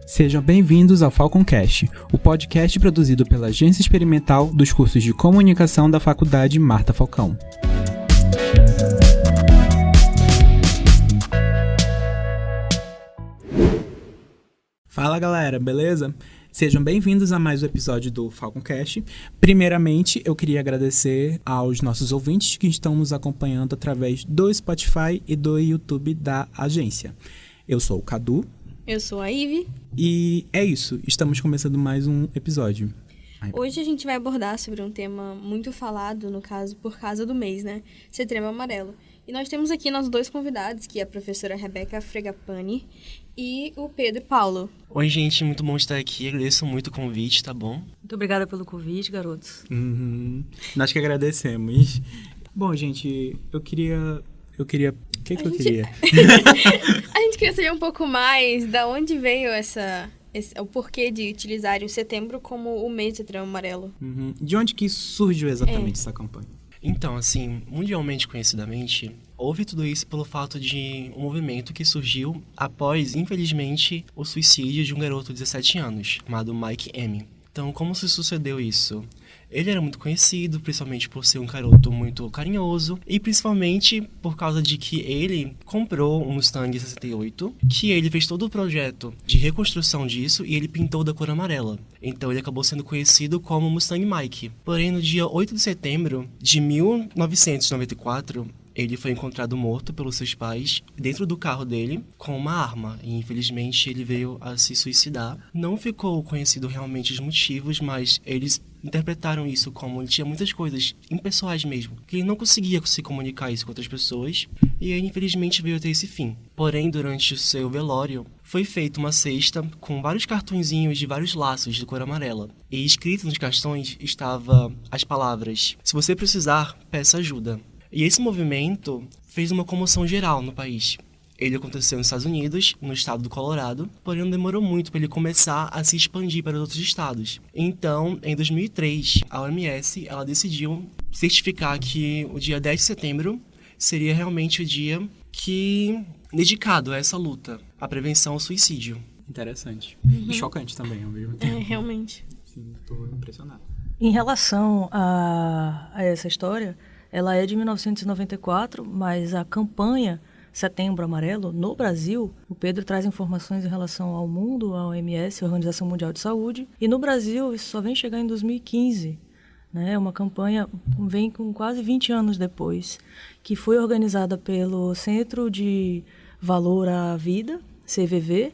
Sejam bem-vindos ao Falconcast, o podcast produzido pela Agência Experimental dos cursos de Comunicação da Faculdade Marta Falcão. Fala galera, beleza? Sejam bem-vindos a mais um episódio do Falconcast. Primeiramente, eu queria agradecer aos nossos ouvintes que estão nos acompanhando através do Spotify e do YouTube da agência. Eu sou o Cadu. Eu sou a Ivy. E é isso, estamos começando mais um episódio. Hoje a gente vai abordar sobre um tema muito falado, no caso, por causa do mês, né? Setembro Amarelo. E nós temos aqui nossos dois convidados, que é a professora Rebeca Fregapani e o Pedro Paulo. Oi, gente, muito bom estar aqui. Agradeço muito o convite, tá bom? Muito obrigada pelo convite, garotos. Nós que agradecemos. Bom, gente, eu queria... O que eu queria? A gente queria saber um pouco mais da onde veio o porquê de utilizarem o setembro como o mês de Setembro Amarelo. De onde que surgiu exatamente essa campanha? Então, assim, mundialmente conhecidamente, houve tudo isso pelo fato de um movimento que surgiu após, infelizmente, o suicídio de um garoto de 17 anos, chamado Mike M. Então, como se sucedeu isso? Ele era muito conhecido, principalmente por ser um garoto muito carinhoso e principalmente por causa de que ele comprou um Mustang 68, que ele fez todo o projeto de reconstrução disso e ele pintou da cor amarela. Então ele acabou sendo conhecido como Mustang Mike. Porém, no dia 8 de setembro de 1994, ele foi encontrado morto pelos seus pais dentro do carro dele com uma arma e infelizmente ele veio a se suicidar. Não ficou conhecido realmente os motivos, mas eles interpretaram isso como ele tinha muitas coisas impessoais mesmo, que ele não conseguia se comunicar isso com outras pessoas e ele infelizmente veio até esse fim. Porém, durante o seu velório, foi feita uma cesta com vários cartõezinhos de vários laços de cor amarela. E escrito nos cartões estava as palavras: "Se você precisar, peça ajuda". E esse movimento fez uma comoção geral no país. Ele aconteceu nos Estados Unidos, no estado do Colorado, porém não demorou muito para ele começar a se expandir para outros estados. Então, em 2003, a OMS ela decidiu certificar que o dia 10 de setembro seria realmente o dia dedicado a essa luta, à prevenção ao suicídio. Interessante. E chocante também, ao mesmo tempo. Realmente. Sim, estou impressionado. Em relação a essa história, ela é de 1994, mas a campanha Setembro Amarelo, no Brasil, o Pedro traz informações em relação ao mundo, à OMS, a Organização Mundial de Saúde, e no Brasil isso só vem chegar em 2015, né? Uma campanha vem com quase 20 anos depois, que foi organizada pelo Centro de Valor à Vida, CVV,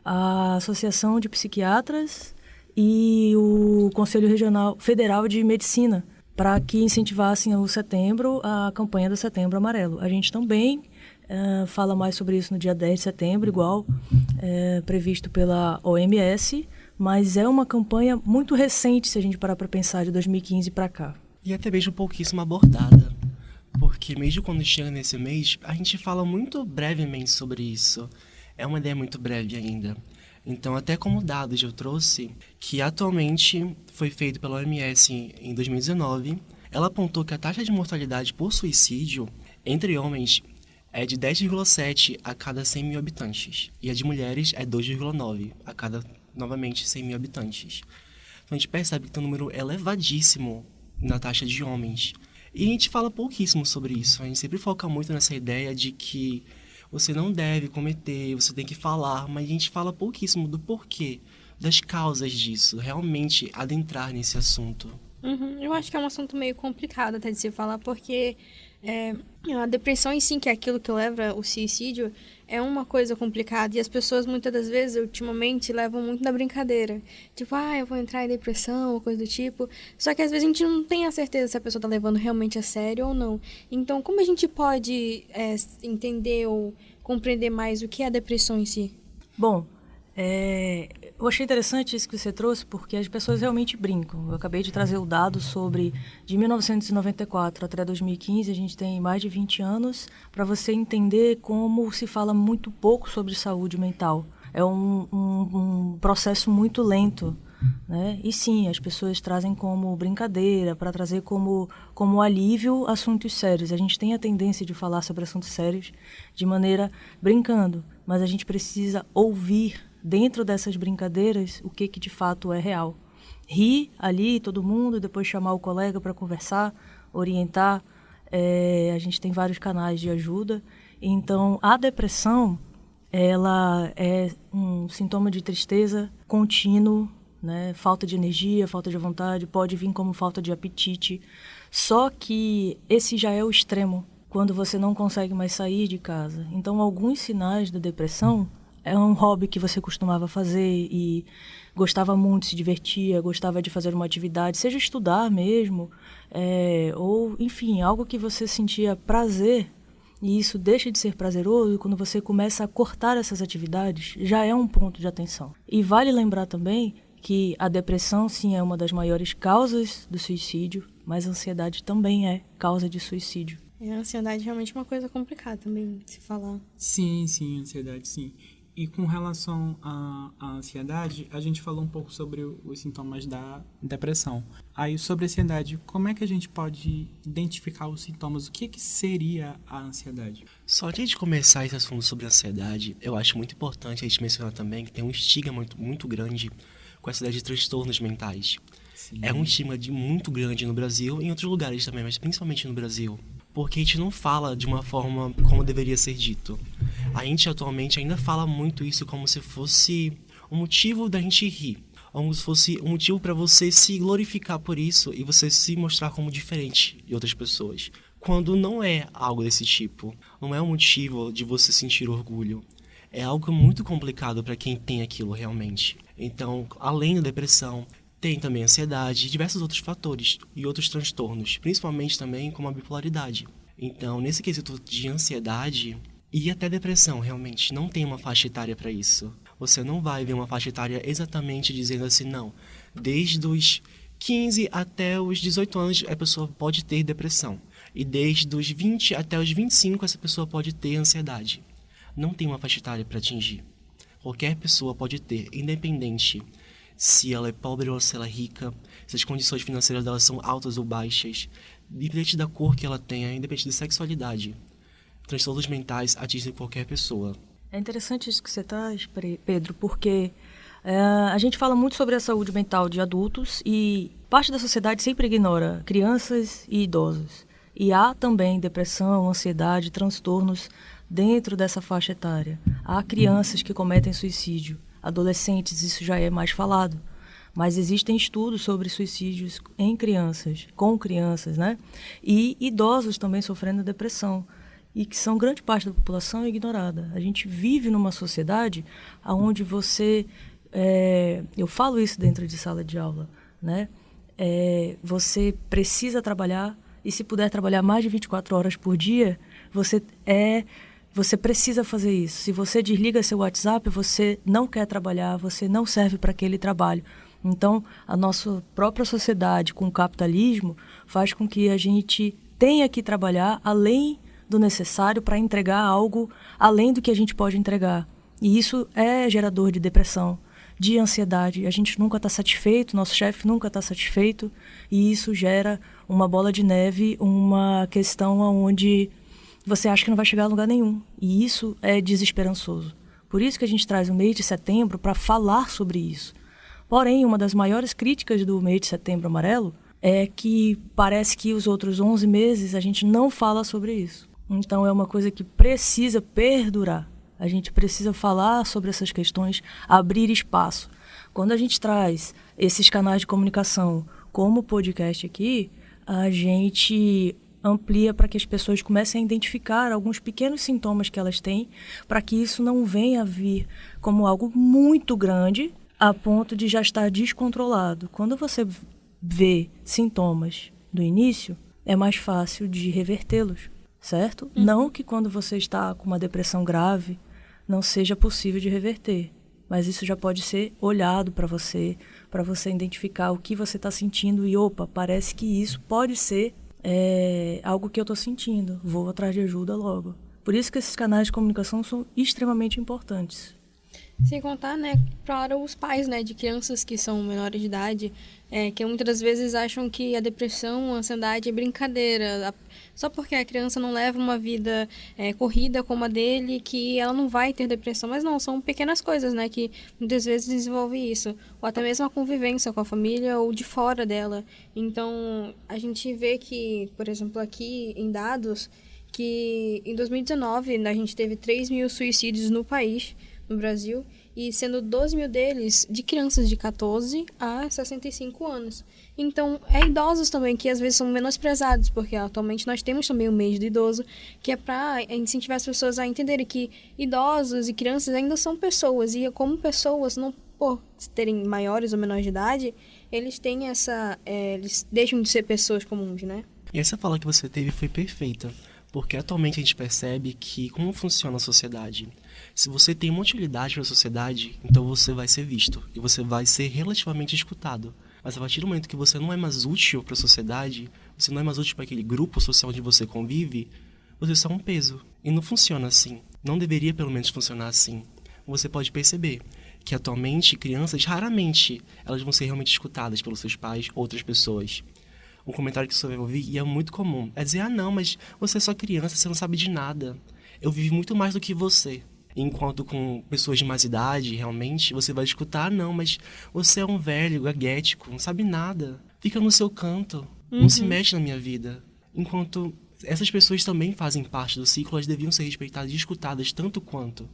a Associação de Psiquiatras e o Conselho Regional Federal de Medicina, para que incentivassem o setembro, a campanha do Setembro Amarelo. A gente também fala mais sobre isso no dia 10 de setembro, igual previsto pela OMS, mas é uma campanha muito recente, se a gente parar para pensar, de 2015 para cá. E até mesmo pouquíssimo abordada, porque mesmo quando chega nesse mês, a gente fala muito brevemente sobre isso. É uma ideia muito breve ainda. Então, até como dados eu trouxe que atualmente foi feito pela OMS em 2019, ela apontou que a taxa de mortalidade por suicídio entre homens é de 10,7 a cada 100 mil habitantes, e a de mulheres é 2,9 a cada, novamente, 100 mil habitantes. Então, a gente percebe que tem um número elevadíssimo na taxa de homens. E a gente fala pouquíssimo sobre isso, a gente sempre foca muito nessa ideia de que você não deve cometer, você tem que falar, mas a gente fala pouquíssimo do porquê, das causas disso, realmente adentrar nesse assunto. Eu acho que é um assunto meio complicado até de se falar, porque a depressão em si, que é aquilo que leva ao suicídio, é uma coisa complicada. E as pessoas, muitas das vezes, ultimamente, levam muito na brincadeira. Tipo, eu vou entrar em depressão, ou coisa do tipo. Só que, às vezes, a gente não tem a certeza se a pessoa tá levando realmente a sério ou não. Então, como a gente pode entender ou compreender mais o que é a depressão em si? Bom, eu achei interessante isso que você trouxe, porque as pessoas realmente brincam. Eu acabei de trazer o dado sobre, de 1994 até 2015, a gente tem mais de 20 anos, para você entender como se fala muito pouco sobre saúde mental. É um processo muito lento, né? E sim, as pessoas trazem como brincadeira, para trazer como alívio assuntos sérios. A gente tem a tendência de falar sobre assuntos sérios de maneira brincando, mas a gente precisa ouvir dentro dessas brincadeiras, o que de fato é real. Rir ali, todo mundo, depois chamar o colega para conversar, orientar. A gente tem vários canais de ajuda. Então, a depressão, ela é um sintoma de tristeza contínuo, né? Falta de energia, falta de vontade, pode vir como falta de apetite. Só que esse já é o extremo, quando você não consegue mais sair de casa. Então, alguns sinais da depressão é um hobby que você costumava fazer e gostava muito, se divertia, gostava de fazer uma atividade, seja estudar mesmo, ou, enfim, algo que você sentia prazer, e isso deixa de ser prazeroso quando você começa a cortar essas atividades, já é um ponto de atenção. E vale lembrar também que a depressão, sim, é uma das maiores causas do suicídio, mas a ansiedade também é causa de suicídio. A ansiedade é realmente uma coisa complicada também de se falar. Sim, ansiedade, sim. E com relação à ansiedade, a gente falou um pouco sobre os sintomas da depressão. Aí, sobre a ansiedade, como é que a gente pode identificar os sintomas? O que seria a ansiedade? Só antes de começar esse assunto sobre ansiedade, eu acho muito importante a gente mencionar também que tem um estigma muito grande com essa ideia de transtornos mentais. Sim. É um estigma muito grande no Brasil e em outros lugares também, mas principalmente no Brasil. Porque a gente não fala de uma forma como deveria ser dito. A gente atualmente ainda fala muito isso como se fosse um motivo da gente rir. Como se fosse um motivo para você se glorificar por isso e você se mostrar como diferente de outras pessoas. Quando não é algo desse tipo. Não é um motivo de você sentir orgulho. É algo muito complicado para quem tem aquilo realmente. Então, além da depressão, tem também ansiedade e diversos outros fatores e outros transtornos, principalmente também como a bipolaridade. Então, nesse quesito de ansiedade e até depressão, realmente, não tem uma faixa etária para isso. Você não vai ver uma faixa etária exatamente dizendo assim, não, desde os 15 até os 18 anos a pessoa pode ter depressão. E desde os 20 até os 25 essa pessoa pode ter ansiedade. Não tem uma faixa etária para atingir. Qualquer pessoa pode ter, independente se ela é pobre ou se ela é rica, se as condições financeiras dela são altas ou baixas, independente da cor que ela tenha, independente da sexualidade. Transtornos mentais atingem qualquer pessoa. É interessante isso que você traz, Pedro, porque a gente fala muito sobre a saúde mental de adultos e parte da sociedade sempre ignora crianças e idosos. E há também depressão, ansiedade, transtornos dentro dessa faixa etária. Há crianças que cometem suicídio. Adolescentes, isso já é mais falado. Mas existem estudos sobre suicídios em crianças, com crianças, né? E idosos também sofrendo depressão. E que são grande parte da população ignorada. A gente vive numa sociedade onde você... eu falo isso dentro de sala de aula, né? Você precisa trabalhar, e se puder trabalhar mais de 24 horas por dia, você precisa fazer isso. Se você desliga seu WhatsApp, você não quer trabalhar, você não serve para aquele trabalho. Então, a nossa própria sociedade com o capitalismo faz com que a gente tenha que trabalhar além do necessário para entregar algo além do que a gente pode entregar. E isso é gerador de depressão, de ansiedade. A gente nunca está satisfeito, nosso chefe nunca está satisfeito, e isso gera uma bola de neve, uma questão onde você acha que não vai chegar a lugar nenhum. E isso é desesperançoso. Por isso que a gente traz o mês de setembro para falar sobre isso. Porém, uma das maiores críticas do mês de setembro amarelo é que parece que os outros 11 meses a gente não fala sobre isso. Então é uma coisa que precisa perdurar. A gente precisa falar sobre essas questões, abrir espaço. Quando a gente traz esses canais de comunicação, como o podcast aqui, a gente amplia para que as pessoas comecem a identificar alguns pequenos sintomas que elas têm, para que isso não venha a vir como algo muito grande, a ponto de já estar descontrolado. Quando você vê sintomas do início, é mais fácil de revertê-los, certo? Não que quando você está com uma depressão grave, não seja possível de reverter, mas isso já pode ser olhado para você identificar o que você está sentindo e, opa, parece que isso pode ser algo que eu estou sentindo, vou atrás de ajuda logo. Por isso que esses canais de comunicação são extremamente importantes. Sem contar, né, para os pais, né, de crianças que são menores de idade, que muitas das vezes acham que a depressão, a ansiedade é brincadeira. Só porque a criança não leva uma vida corrida como a dele, que ela não vai ter depressão. Mas não, são pequenas coisas, né, que muitas vezes desenvolvem isso. Ou até mesmo a convivência com a família ou de fora dela. Então, a gente vê que, por exemplo, aqui em dados, que em 2019 a gente teve 3.000 suicídios no país, no Brasil, e sendo 12 mil deles de crianças de 14 a 65 anos. Então, idosos também, que às vezes são menosprezados, porque atualmente nós temos também o mês do idoso, que é para incentivar as pessoas a entenderem que idosos e crianças ainda são pessoas, e como pessoas, não por terem maiores ou menores de idade, eles têm eles deixam de ser pessoas comuns, né? E essa fala que você teve foi perfeita, porque atualmente a gente percebe que como funciona a sociedade. Se você tem uma utilidade para a sociedade, então você vai ser visto e você vai ser relativamente escutado. Mas a partir do momento que você não é mais útil para a sociedade, você não é mais útil para aquele grupo social onde você convive, você é só um peso. E não funciona assim. Não deveria pelo menos funcionar assim. Você pode perceber que atualmente crianças, raramente, elas vão ser realmente escutadas pelos seus pais ou outras pessoas. Um comentário que você vai ouvir, e é muito comum, é dizer, não, mas você é só criança, você não sabe de nada. Eu vivi muito mais do que você. Enquanto com pessoas de mais idade, realmente, você vai escutar, não, mas você é um velho, gaguético, não sabe nada. Fica no seu canto, não se mexe na minha vida. Enquanto essas pessoas também fazem parte do ciclo, elas deviam ser respeitadas e escutadas tanto quanto.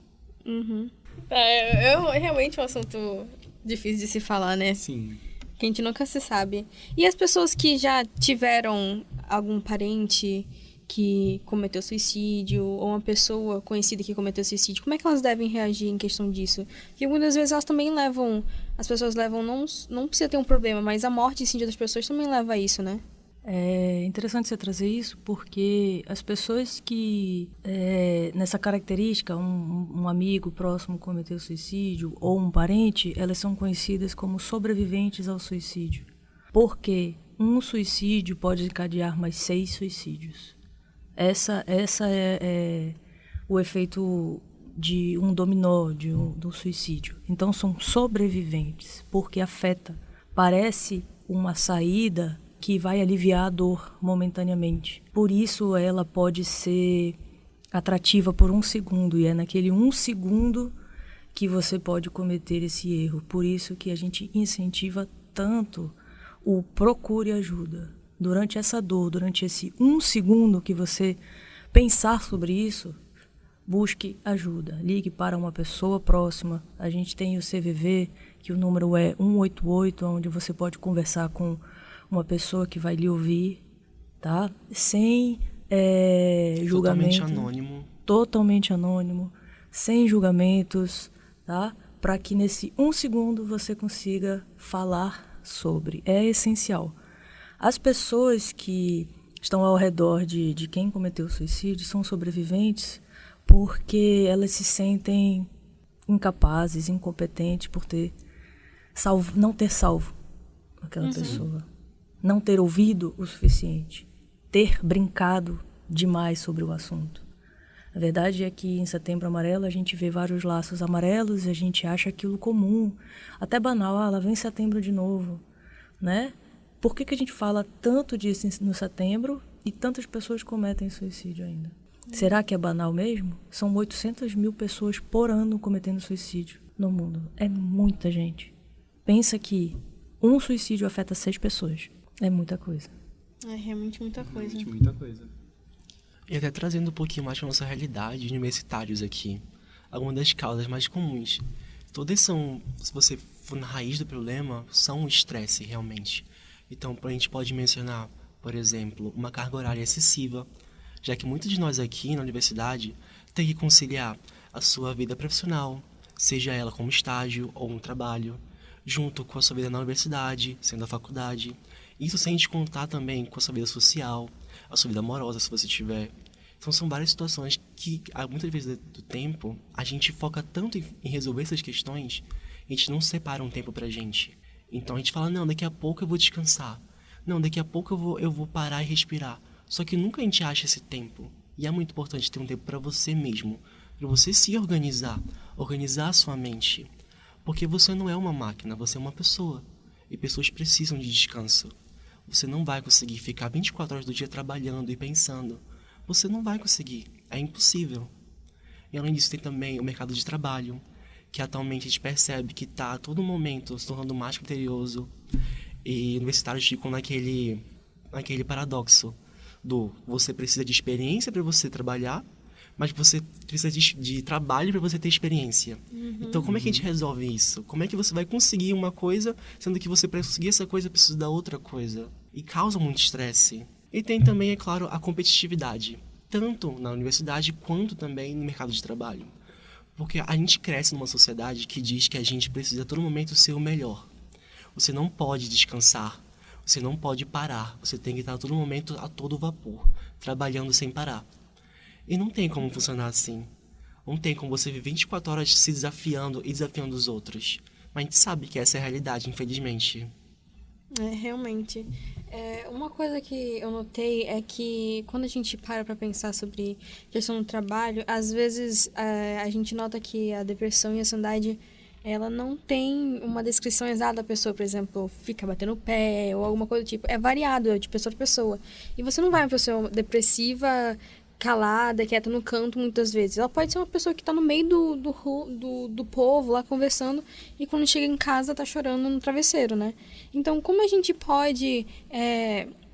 É realmente um assunto difícil de se falar, né? Sim. Que a gente nunca se sabe. E as pessoas que já tiveram algum parente que cometeu suicídio, ou uma pessoa conhecida que cometeu suicídio, como é que elas devem reagir em questão disso? Porque muitas vezes elas também levam, as pessoas levam, não precisa ter um problema, mas a morte sim, de outras pessoas também leva a isso, né? É interessante você trazer isso porque as pessoas que, nessa característica, um amigo próximo cometeu suicídio ou um parente, elas são conhecidas como sobreviventes ao suicídio. Porque um suicídio pode encadear mais 6 suicídios. Essa é o efeito de um dominó, do suicídio. Então são sobreviventes, porque afeta. Parece uma saída que vai aliviar a dor momentaneamente. Por isso ela pode ser atrativa por 1 segundo, e é naquele 1 segundo que você pode cometer esse erro. Por isso que a gente incentiva tanto o procure ajuda. Durante essa dor, durante esse 1 segundo que você pensar sobre isso, busque ajuda. Ligue para uma pessoa próxima. A gente tem o CVV, que o número é 188, onde você pode conversar com uma pessoa que vai lhe ouvir, tá? Sem julgamento. Totalmente anônimo. Totalmente anônimo, sem julgamentos, tá? Para que nesse 1 segundo você consiga falar sobre. É essencial. As pessoas que estão ao redor de quem cometeu suicídio são sobreviventes porque elas se sentem incapazes, incompetentes por não ter salvo aquela pessoa. Não ter ouvido o suficiente, ter brincado demais sobre o assunto. A verdade é que em Setembro Amarelo a gente vê vários laços amarelos e a gente acha aquilo comum, até banal, lá vem setembro de novo, né? Por que a gente fala tanto disso no setembro e tantas pessoas cometem suicídio ainda? Será que é banal mesmo? São 800 mil pessoas por ano cometendo suicídio no mundo. É muita gente. Pensa que um suicídio afeta 6 pessoas. É muita coisa. É realmente muita coisa. Realmente muita coisa. E até trazendo um pouquinho mais para nossa realidade de universitários aqui. Algumas das causas mais comuns. Todas são, se você for na raiz do problema, são o estresse realmente. Então, a gente pode mencionar, por exemplo, uma carga horária excessiva, já que muitos de nós aqui na universidade têm que conciliar a sua vida profissional, seja ela como estágio ou um trabalho, junto com a sua vida na universidade, sendo a faculdade. Isso sem a gente contar também com a sua vida social, a sua vida amorosa, se você tiver. Então, são várias situações que, muitas vezes do tempo, a gente foca tanto em resolver essas questões, a gente não separa um tempo pra gente. Então, a gente fala, não, daqui a pouco eu vou descansar. Não, daqui a pouco eu vou parar e respirar. Só que nunca a gente acha esse tempo. E é muito importante ter um tempo pra você mesmo. para você se organizar, organizar a sua mente. Porque você não é uma máquina, você é uma pessoa. E pessoas precisam de descanso. Você não vai conseguir ficar 24 horas do dia trabalhando e pensando. Você não vai conseguir, é impossível. E além disso tem também o mercado de trabalho, que atualmente a gente percebe que está a todo momento se tornando mais criterioso. E universitários ficam naquele paradoxo do você precisa de experiência para você trabalhar, mas você precisa de trabalho para você ter experiência. Então, como é que a gente resolve isso? Como é que você vai conseguir uma coisa, sendo que você, para conseguir essa coisa, precisa da outra coisa? E causa muito estresse. E tem também, é claro, a competitividade, tanto na universidade quanto também no mercado de trabalho. Porque a gente cresce numa sociedade que diz que a gente precisa a todo momento ser o melhor. Você não pode descansar, você não pode parar, você tem que estar a todo momento a todo vapor, trabalhando sem parar. E não tem como funcionar assim. Não tem como você viver 24 horas se desafiando e desafiando os outros. Mas a gente sabe que essa é a realidade, infelizmente. Realmente. Uma coisa que eu notei é que quando a gente para pensar sobre questão do trabalho, às vezes a gente nota que a depressão e a ansiedade, ela não tem uma descrição exata da pessoa, por exemplo, fica batendo o pé ou alguma coisa do tipo. É variado de pessoa para pessoa. E você não vai uma pessoa depressiva calada, quieta no canto muitas vezes. Ela pode ser uma pessoa que está no meio do povo lá conversando e quando chega em casa tá chorando no travesseiro, né? Então, como a gente pode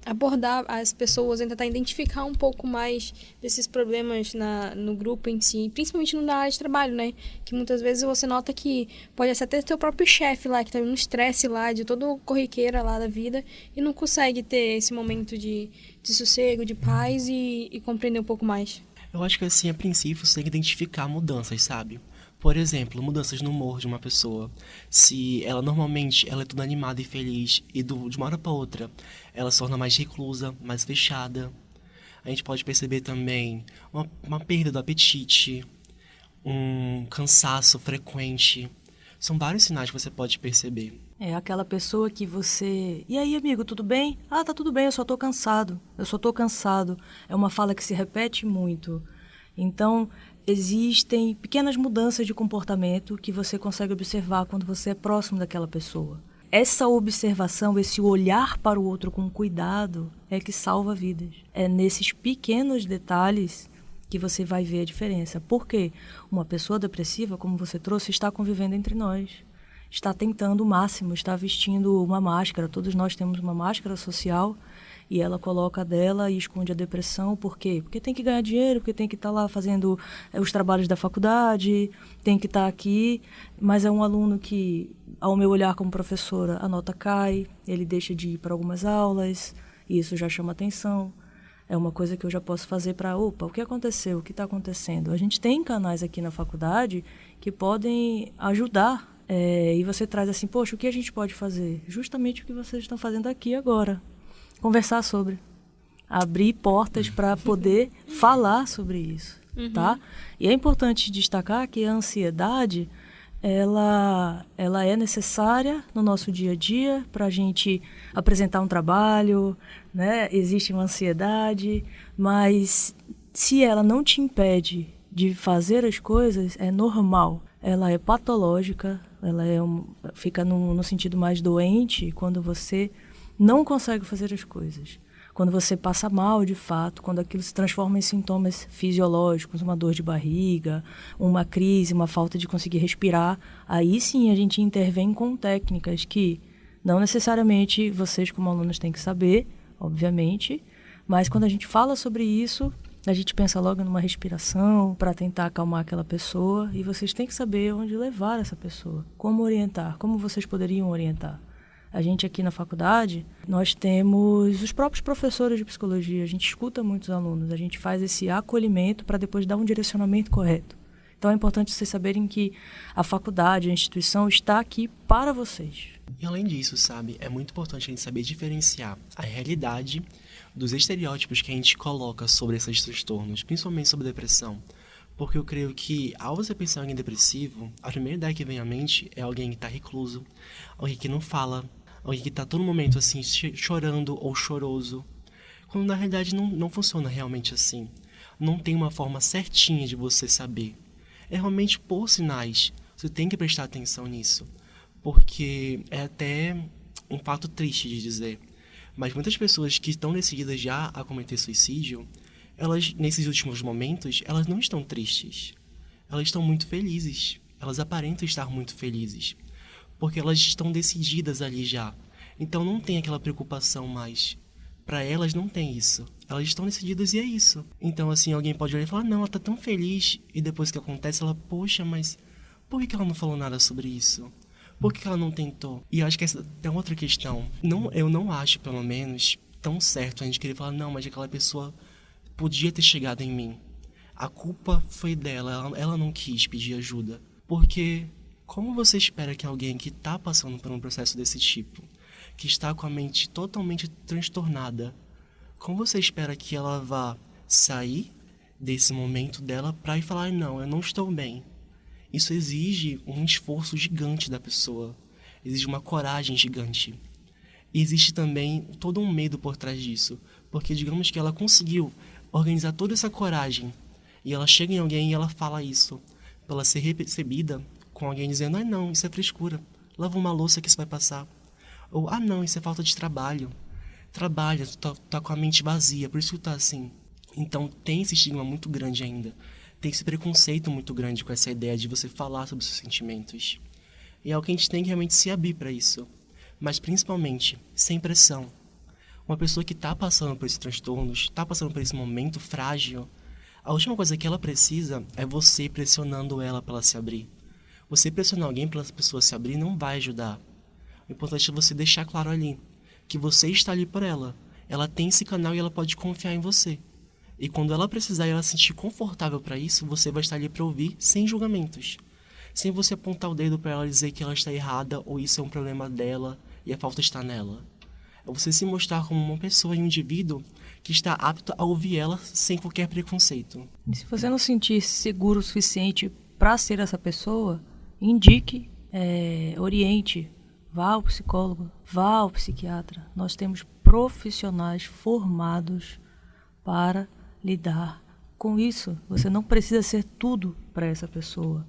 abordar as pessoas e tentar identificar um pouco mais desses problemas no grupo em si, principalmente na área de trabalho, né? Que muitas vezes você nota que pode ser até seu próprio chefe lá, que tá no estresse lá, de todo corriqueira lá da vida, e não consegue ter esse momento de sossego, de paz e compreender um pouco mais. Eu acho que assim, a princípio, você tem que identificar mudanças, sabe? Por exemplo, mudanças no humor de uma pessoa. Se ela normalmente ela é toda animada e feliz e de uma hora para outra ela se torna mais reclusa, mais fechada. A gente pode perceber também uma perda do apetite, um cansaço frequente. São vários sinais que você pode perceber. É aquela pessoa que você... E aí, amigo, tudo bem? Ah, tá tudo bem, eu só tô cansado. Eu só tô cansado. É uma fala que se repete muito. Então, existem pequenas mudanças de comportamento que você consegue observar quando você é próximo daquela pessoa. Essa observação, esse olhar para o outro com cuidado é que salva vidas. É nesses pequenos detalhes que você vai ver a diferença. Por quê? Uma pessoa depressiva, como você trouxe, está convivendo entre nós. Está tentando o máximo, está vestindo uma máscara. Todos nós temos uma máscara social e ela coloca a dela e esconde a depressão. Por quê? Porque tem que ganhar dinheiro, porque tem que estar lá fazendo os trabalhos da faculdade, tem que estar aqui. Mas é um aluno que, ao meu olhar como professora, a nota cai, ele deixa de ir para algumas aulas, e isso já chama atenção. É uma coisa que eu já posso fazer para, opa, o que aconteceu? O que está acontecendo? A gente tem canais aqui na faculdade que podem ajudar. E você traz assim, poxa, o que a gente pode fazer? Justamente o que vocês estão fazendo aqui agora. Conversar sobre. Abrir portas para poder falar sobre isso, tá? E é importante destacar que a ansiedade, ela é necessária no nosso dia a dia para a gente apresentar um trabalho, né? Existe uma ansiedade, mas se ela não te impede de fazer as coisas, é normal. Ela é patológica, ela fica no sentido mais doente quando você não consegue fazer as coisas. Quando você passa mal, de fato, quando aquilo se transforma em sintomas fisiológicos, uma dor de barriga, uma crise, uma falta de conseguir respirar, aí sim a gente intervém com técnicas que não necessariamente vocês como alunos têm que saber, obviamente, mas quando a gente fala sobre isso, a gente pensa logo numa respiração para tentar acalmar aquela pessoa e vocês têm que saber onde levar essa pessoa, como orientar, como vocês poderiam orientar. A gente aqui na faculdade, nós temos os próprios professores de psicologia, a gente escuta muitos alunos, a gente faz esse acolhimento para depois dar um direcionamento correto. Então é importante vocês saberem que a faculdade, a instituição está aqui para vocês. E além disso, sabe, é muito importante a gente saber diferenciar a realidade dos estereótipos que a gente coloca sobre esses transtornos, principalmente sobre depressão. Porque eu creio que, ao você pensar em alguém depressivo, a primeira ideia que vem à mente é alguém que está recluso, alguém que não fala, alguém que está todo momento assim, chorando ou choroso. Quando na realidade não funciona realmente assim. Não tem uma forma certinha de você saber. é realmente por sinais. Você tem que prestar atenção nisso, porque é até um fato triste de dizer, mas muitas pessoas que estão decididas já a cometer suicídio, elas, nesses últimos momentos, elas não estão tristes. Elas estão muito felizes. Elas aparentam estar muito felizes, porque elas estão decididas ali já. Então não tem aquela preocupação mais. Para elas não tem isso. Elas estão decididas e é isso. Então, assim, alguém pode olhar e falar, não, ela tá tão feliz. E depois que acontece, ela, poxa, mas por que ela não falou nada sobre isso? Por que ela não tentou? E eu acho que essa é outra questão. Eu não acho, pelo menos, tão certo a gente querer falar, não, mas aquela pessoa podia ter chegado em mim. A culpa foi dela, ela não quis pedir ajuda. Porque como você espera que alguém que tá passando por um processo desse tipo, que está com a mente totalmente transtornada, como você espera que ela vá sair desse momento dela para ir falar, não, eu não estou bem? Isso exige um esforço gigante da pessoa, exige uma coragem gigante. E existe também todo um medo por trás disso, porque digamos que ela conseguiu organizar toda essa coragem, e ela chega em alguém e ela fala isso, para ela ser recebida com alguém dizendo, não, isso é frescura, lava uma louça que isso vai passar. Ou, não, isso é falta de trabalho. Trabalha, tu tá com a mente vazia, por isso que tu tá assim. Então tem esse estigma muito grande ainda. Tem esse preconceito muito grande com essa ideia de você falar sobre os seus sentimentos. E é o que a gente tem que realmente se abrir para isso. Mas principalmente, sem pressão. Uma pessoa que tá passando por esses transtornos, tá passando por esse momento frágil, a última coisa que ela precisa é você pressionando ela para ela se abrir. Você pressionar alguém para essa pessoa se abrir não vai ajudar. O importante é você deixar claro ali que você está ali por ela. Ela tem esse canal e ela pode confiar em você. E quando ela precisar e ela se sentir confortável para isso, você vai estar ali para ouvir sem julgamentos. Sem você apontar o dedo para ela e dizer que ela está errada ou isso é um problema dela e a falta está nela. É você se mostrar como uma pessoa e um indivíduo que está apto a ouvir ela sem qualquer preconceito. E se você não se sentir seguro o suficiente para ser essa pessoa, indique, oriente, vá ao psicólogo, vá ao psiquiatra. Nós temos profissionais formados para lidar com isso. Você não precisa ser tudo para essa pessoa.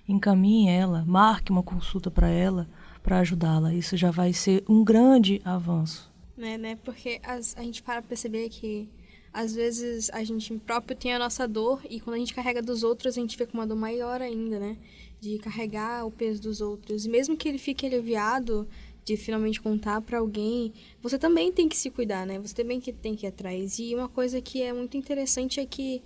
Encaminhe ela, marque uma consulta para ela, para ajudá-la. Isso já vai ser um grande avanço. Né? Porque a gente para perceber que às vezes a gente próprio tem a nossa dor e quando a gente carrega dos outros a gente fica com uma dor maior ainda, né? De carregar o peso dos outros. E mesmo que ele fique aliviado de finalmente contar para alguém, você também tem que se cuidar, né? Você também tem que ir atrás. E uma coisa que é muito interessante é que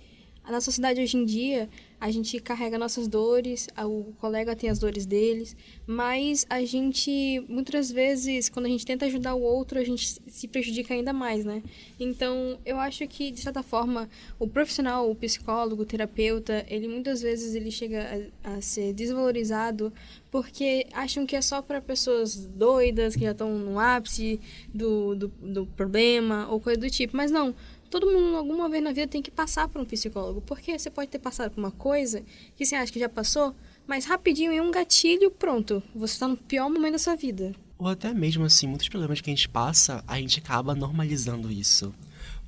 na sociedade hoje em dia, a gente carrega nossas dores, o colega tem as dores deles, mas a gente, muitas vezes, quando a gente tenta ajudar o outro, a gente se prejudica ainda mais, né? Então, eu acho que, de certa forma, o profissional, o psicólogo, o terapeuta, ele muitas vezes ele chega a ser desvalorizado porque acham que é só para pessoas doidas, que já estão no ápice do problema ou coisa do tipo, mas não. Todo mundo, alguma vez na vida, tem que passar por um psicólogo. Porque você pode ter passado por uma coisa que você acha que já passou, mas rapidinho, em um gatilho, pronto. Você está no pior momento da sua vida. Ou até mesmo assim, muitos problemas que a gente passa, a gente acaba normalizando isso.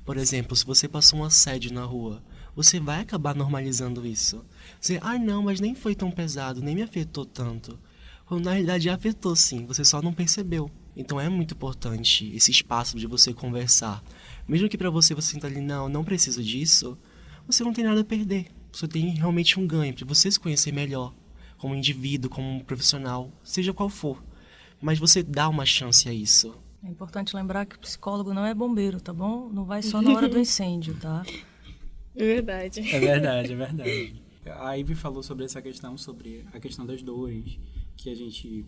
Por exemplo, se você passou um assédio na rua, você vai acabar normalizando isso. Você, não, mas nem foi tão pesado, nem me afetou tanto. Quando na realidade afetou sim, você só não percebeu. Então é muito importante esse espaço de você conversar. Mesmo que pra você sinta ali, não preciso disso, você não tem nada a perder. Você tem realmente um ganho para você se conhecer melhor, como indivíduo, como um profissional, seja qual for. Mas você dá uma chance a isso. É importante lembrar que o psicólogo não é bombeiro, tá bom? Não vai só na hora do incêndio, tá? É verdade. É verdade, é verdade. A Ivy falou sobre essa questão, sobre a questão das dores, que a gente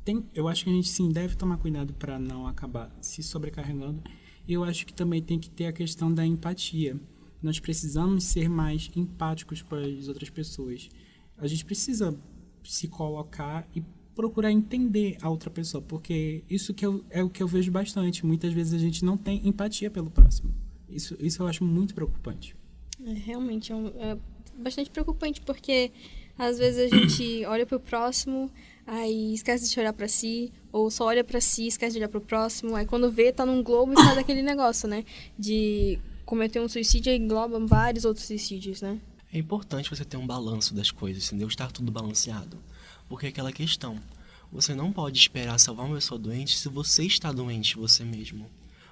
tem. Eu acho que a gente sim deve tomar cuidado para não acabar se sobrecarregando. E eu acho que também tem que ter a questão da empatia. Nós precisamos ser mais empáticos com as outras pessoas. A gente precisa se colocar e procurar entender a outra pessoa, porque isso é o que eu vejo bastante. Muitas vezes a gente não tem empatia pelo próximo. Isso eu acho muito preocupante. Realmente é bastante preocupante, porque às vezes a gente olha pro próximo, aí esquece de olhar pra si, ou só olha pra si, esquece de olhar pro próximo, aí quando vê, tá num globo e faz aquele negócio, né? De cometer um suicídio e engloba vários outros suicídios, né? É importante você ter um balanço das coisas, entendeu? Estar tudo balanceado. Porque é aquela questão, você não pode esperar salvar uma pessoa doente se você está doente você mesmo.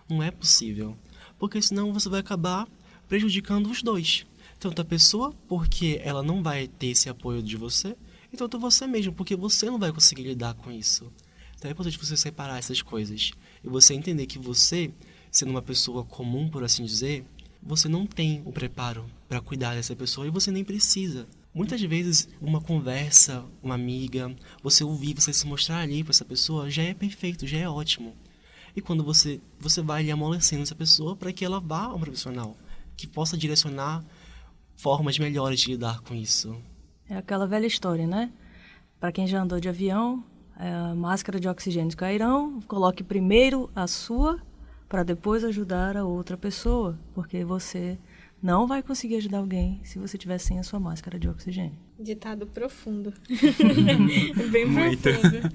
Não é possível. Porque senão você vai acabar prejudicando os dois. Tanto a pessoa, porque ela não vai ter esse apoio de você, e tanto você mesmo, porque você não vai conseguir lidar com isso. Então é importante você separar essas coisas. E você entender que você, sendo uma pessoa comum, por assim dizer, você não tem o preparo para cuidar dessa pessoa e você nem precisa. Muitas vezes, uma conversa, uma amiga, você ouvir, você se mostrar ali para essa pessoa, já é perfeito, já é ótimo. E quando você vai ali amolecendo essa pessoa para que ela vá ao profissional, que possa direcionar formas melhores de lidar com isso. É aquela velha história, né? Para quem já andou de avião, a máscara de oxigênio cairão, coloque primeiro a sua para depois ajudar a outra pessoa, porque você não vai conseguir ajudar alguém se você tiver sem a sua máscara de oxigênio. Ditado profundo. Bem Muito. profundo.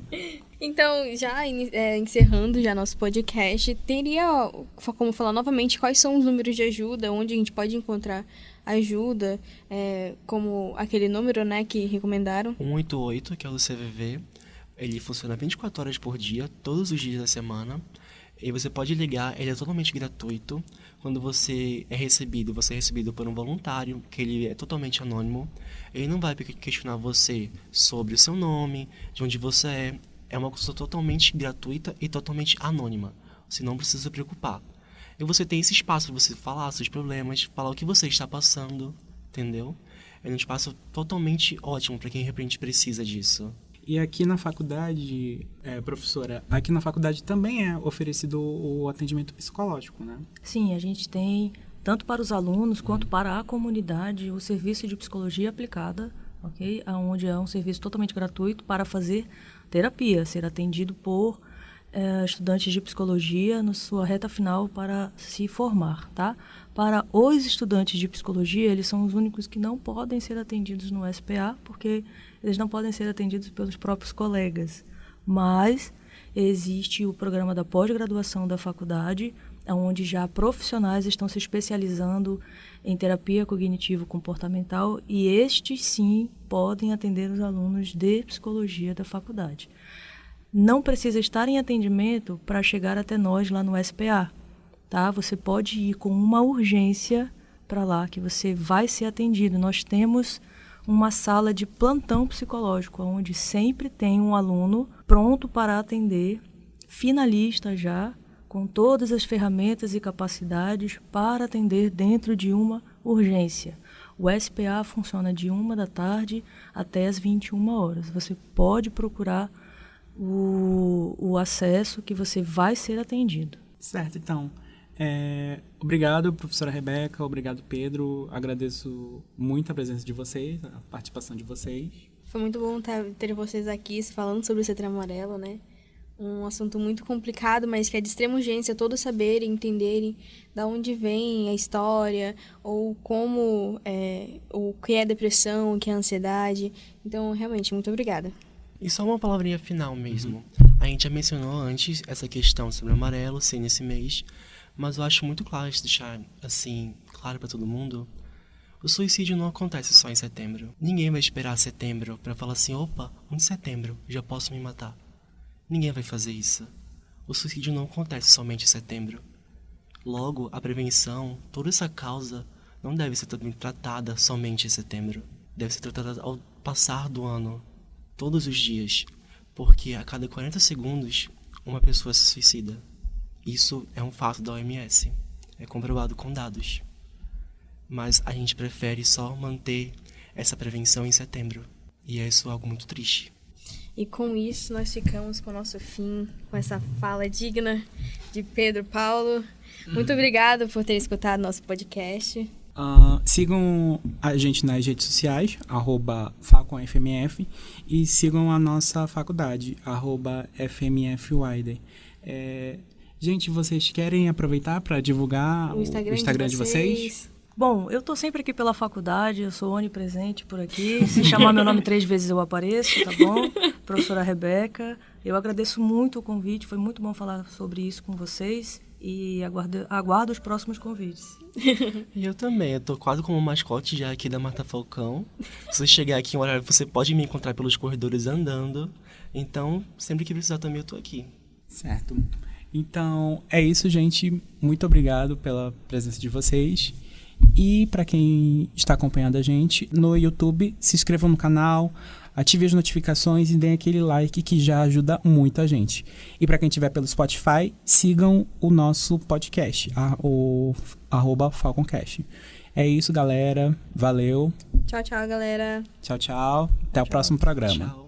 Então, já encerrando já nosso podcast, teria como falar novamente quais são os números de ajuda, onde a gente pode encontrar ajuda, como aquele número, né, que recomendaram? 188, que é o do CVV, ele funciona 24 horas por dia, todos os dias da semana. E você pode ligar, ele é totalmente gratuito. Quando você é recebido por um voluntário, que ele é totalmente anônimo. Ele não vai questionar você sobre o seu nome, de onde você é. É uma consulta totalmente gratuita e totalmente anônima. Você não precisa se preocupar. E você tem esse espaço para você falar seus problemas, falar o que você está passando, entendeu? É um espaço totalmente ótimo para quem realmente precisa disso. E aqui na faculdade, professora, aqui na faculdade também é oferecido o atendimento psicológico, né? Sim, a gente tem, tanto para os alunos quanto para a comunidade, o serviço de psicologia aplicada, ok? Onde é um serviço totalmente gratuito para fazer terapia, ser atendido por estudantes de psicologia na sua reta final para se formar, tá? Para os estudantes de psicologia, eles são os únicos que não podem ser atendidos no SPA, porque eles não podem ser atendidos pelos próprios colegas. Mas existe o programa da pós-graduação da faculdade, onde já profissionais estão se especializando em terapia cognitivo-comportamental e estes, sim, podem atender os alunos de psicologia da faculdade. Não precisa estar em atendimento para chegar até nós lá no SPA, tá? Você pode ir com uma urgência para lá, que você vai ser atendido. Nós temos uma sala de plantão psicológico, onde sempre tem um aluno pronto para atender, finalista já, com todas as ferramentas e capacidades para atender dentro de uma urgência. O SPA funciona de 1 da tarde até as 21 horas. Você pode procurar o acesso que você vai ser atendido. Certo, então. Obrigado, professora Rebeca, obrigado, Pedro. Agradeço muito a presença de vocês, a participação de vocês. Foi muito bom ter vocês aqui falando sobre o Setembro Amarelo, né? Um assunto muito complicado, mas que é de extrema urgência todos saberem, entenderem da onde vem a história, ou como, o que é depressão, o que é ansiedade. Então, realmente, muito obrigada. E só uma palavrinha final mesmo. A gente já mencionou antes essa questão sobre o amarelo ser nesse mês, mas eu acho muito claro de deixar, assim, claro para todo mundo. O suicídio não acontece só em setembro. Ninguém vai esperar setembro para falar assim, opa, 1 de setembro, já posso me matar. Ninguém vai fazer isso. O suicídio não acontece somente em setembro. Logo, a prevenção, toda essa causa, não deve ser também tratada somente em setembro. Deve ser tratada ao passar do ano, todos os dias, porque a cada 40 segundos uma pessoa se suicida. Isso é um fato da OMS, é comprovado com dados. Mas a gente prefere só manter essa prevenção em setembro, e é isso algo muito triste. E com isso nós ficamos com o nosso fim, com essa fala digna de Pedro Paulo. Muito obrigada por ter escutado nosso podcast. Sigam a gente nas redes sociais, @FalconFMF, e sigam a nossa faculdade, @FMFwider. Gente, vocês querem aproveitar para divulgar o Instagram de vocês? Bom, eu tô sempre aqui pela faculdade, eu sou onipresente por aqui. Se chamar meu nome 3 vezes eu apareço, tá bom? Professora Rebeca, eu agradeço muito o convite, foi muito bom falar sobre isso com vocês. E aguardo os próximos convites. E eu também, eu tô quase como mascote já aqui da Marta Falcão. Se você chegar aqui em um horário, você pode me encontrar pelos corredores andando. Então, sempre que precisar também eu tô aqui. Certo. Então, é isso, gente. Muito obrigado pela presença de vocês. E para quem está acompanhando a gente no YouTube, se inscrevam no canal, ative as notificações e deem aquele like que já ajuda muito a gente. E para quem estiver pelo Spotify, sigam o nosso podcast, o @FalconCast. É isso, galera. Valeu. Tchau, tchau, galera. Tchau, tchau. Até o próximo programa. Tchau.